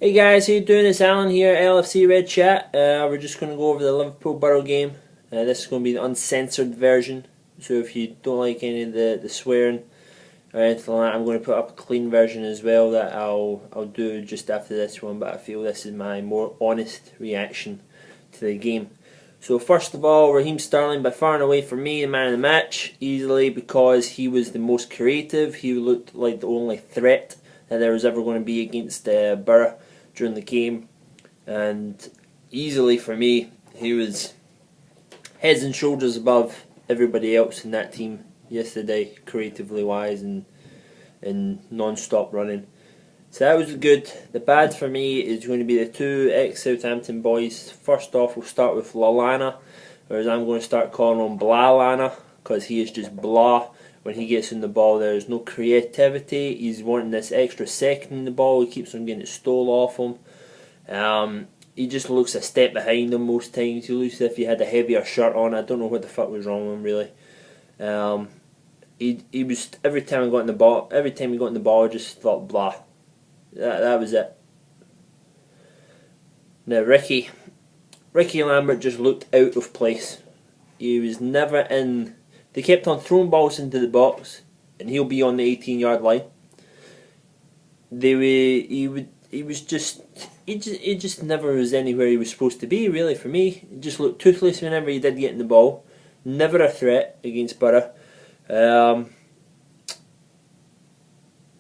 Hey guys, how you doing? It's Alan here, LFC Red Chat. We're just going to go over the Liverpool Borough game. This is going to be the uncensored version, so if you don't like any of the swearing or anything like that, I'm going to put up a clean version as well that I'll do just after this one, but I feel this is my more honest reaction to the game. So first of all, Raheem Sterling, by far and away for me, the man of the match, easily, because he was the most creative. He looked like the only threat that there was ever going to be against Borough during the game, and easily for me, he was heads and shoulders above everybody else in that team yesterday, creatively wise and non-stop running. So that was good. The bad for me is going to be the two ex-Southampton boys. First off, we'll start with Lallana, whereas I'm going to start calling him Blalana, because he is just blah. When he gets in the ball, there is no creativity. He's wanting this extra second in the ball. He keeps on getting it stole off him. He just looks a step behind him most times. He looks as if he had a heavier shirt on. I don't know what the fuck was wrong with him, really. He was, every time he got in the ball, I just thought blah. That was it. Now Rickie Lambert just looked out of place. He was never in. They kept on throwing balls into the box, and he'll be on the 18-yard line. He just never was anywhere he was supposed to be, really, for me. He just looked toothless whenever he did get in the ball. Never a threat against Borough.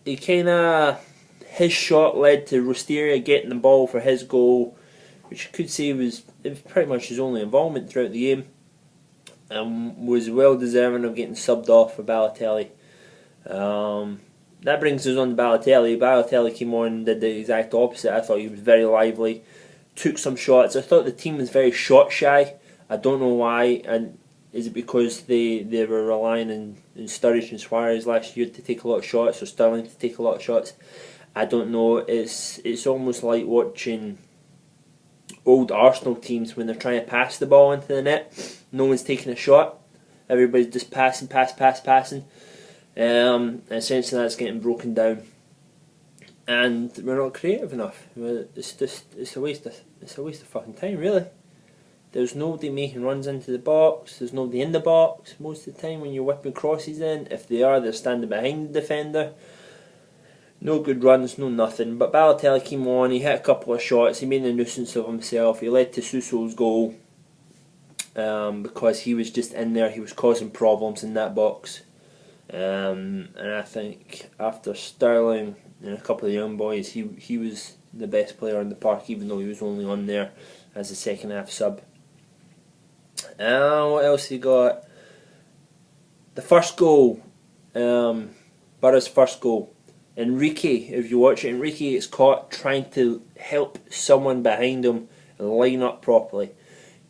His shot led to Rosteria getting the ball for his goal, which you could say was pretty much his only involvement throughout the game. Was well deserving of getting subbed off for Balotelli. That brings us on to Balotelli. Balotelli came on and did the exact opposite. I thought he was very lively, took some shots. I thought the team was very shot shy. I don't know why, and is it because they were relying on Sturridge and Suarez last year to take a lot of shots, or Sterling to take a lot of shots? I don't know. It's almost like watching old Arsenal teams when they're trying to pass the ball into the net. No one's taking a shot. Everybody's just passing. Essentially, that's getting broken down, and we're not creative enough. It's a waste of fucking time, really. There's nobody making runs into the box. There's nobody in the box most of the time when you're whipping crosses in. If they are, they're standing behind the defender. No good runs, no nothing. But Balotelli came on, he hit a couple of shots, he made a nuisance of himself, he led to Suso's goal because he was just in there, he was causing problems in that box. And I think after Sterling and a couple of young boys, he was the best player in the park, even though he was only on there as a second half sub. What else he got? The first goal, Borough's first goal. Rickie, if you watch it, Rickie is caught trying to help someone behind him line up properly.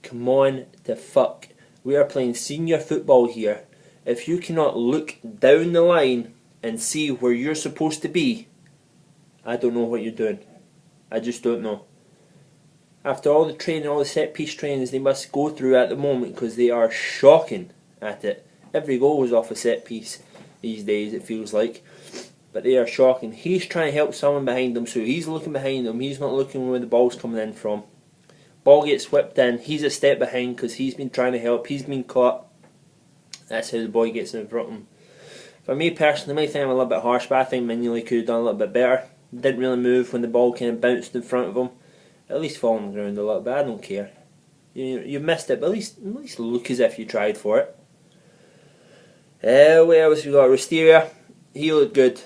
Come on, the fuck. We are playing senior football here. If you cannot look down the line and see where you're supposed to be, I don't know what you're doing. I just don't know. After all the training, all the set piece trainings they must go through at the moment, because they are shocking at it. Every goal was off a set piece these days, it feels like. But they are shocking. He's trying to help someone behind him, so he's looking behind him. He's not looking where the ball's coming in from. Ball gets whipped in. He's a step behind because he's been trying to help. He's been caught. That's how the boy gets in front of him. For me personally, I might think I'm a little bit harsh, but I think Mignolet could have done a little bit better. Didn't really move when the ball kind of bounced in front of him. At least fall on the ground a little bit. I don't care. You missed it, but at least look as if you tried for it. What else we got? Rosteria. He looked good.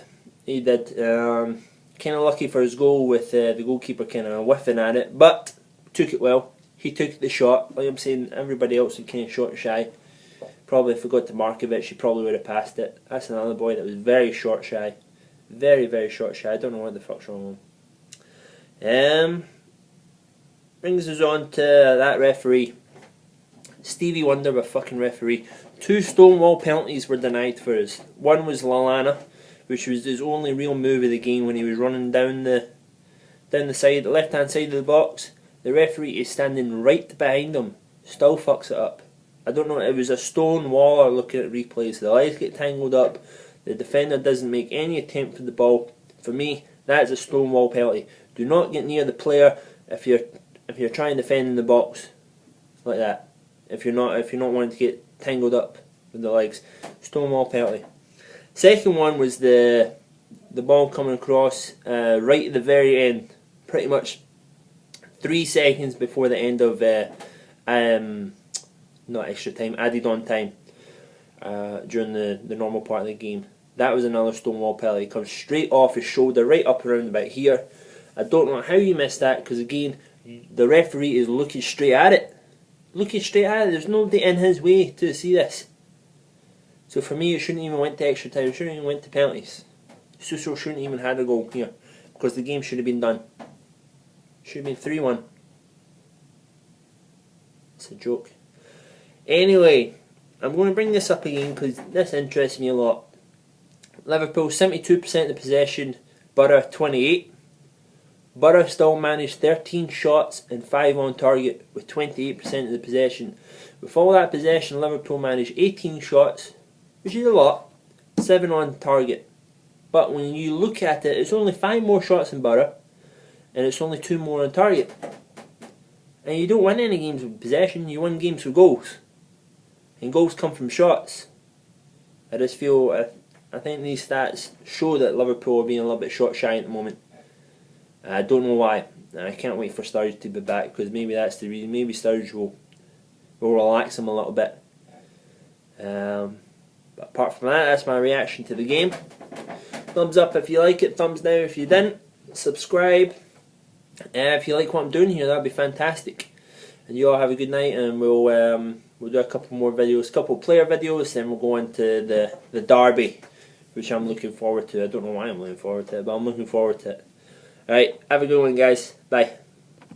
He did. Kind of lucky for his goal with the goalkeeper kind of whiffing at it, but took it well. He took the shot. Like I'm saying, everybody else was kind of short shy. Probably forgot to Markovic, he probably would have passed it. That's another boy that was very short shy. Very, very short shy. I don't know what the fuck's wrong with him. Brings us on to that referee. Stevie Wonder, the fucking referee. 2 Stonewall penalties were denied for us. One was Lallana, which was his only real move of the game when he was running down the side, the left hand side of the box. The referee is standing right behind him, still fucks it up. I don't know, it was a stone wall or looking at replays. The legs get tangled up, the defender doesn't make any attempt for the ball. For me, that is a stone wall penalty. Do not get near the player if you're trying to defend in the box like that. If you're not wanting to get tangled up with the legs. Stonewall penalty. Second one was the ball coming across right at the very end, pretty much 3 seconds before the end of not extra time, added on time during the normal part of the game. That was another Stonewall penalty. It comes straight off his shoulder, right up around about here. I don't know how you missed that, because again, the referee is looking straight at it. Looking straight at it. There's nobody in his way to see this. So for me, it shouldn't even went to extra time. It shouldn't even went to penalties. Suso shouldn't even had a goal here, because the game should have been done. Should have been 3-1. It's a joke. Anyway, I'm going to bring this up again because this interests me a lot. Liverpool 72% of the possession, Borough 28. Borough still managed 13 shots and 5 on target with 28% of the possession. With all that possession, Liverpool managed 18 shots, which is a lot, 7 on target. But when you look at it, it's only 5 more shots than Borough, and it's only 2 more on target. And you don't win any games with possession, you win games with goals. And goals come from shots. I just feel, I think these stats show that Liverpool are being a little bit shot shy at the moment. I don't know why. I can't wait for Sturridge to be back, because maybe that's the reason. Maybe Sturridge will relax him a little bit. But apart from that, that's my reaction to the game. Thumbs up if you like it, thumbs down if you didn't. Subscribe. If you like what I'm doing here, that'd be fantastic. And you all have a good night, and we'll do a couple more videos, couple player videos, then we'll go into the derby, which I'm looking forward to. I don't know why I'm looking forward to it, but I'm looking forward to it. Alright, have a good one, guys. Bye.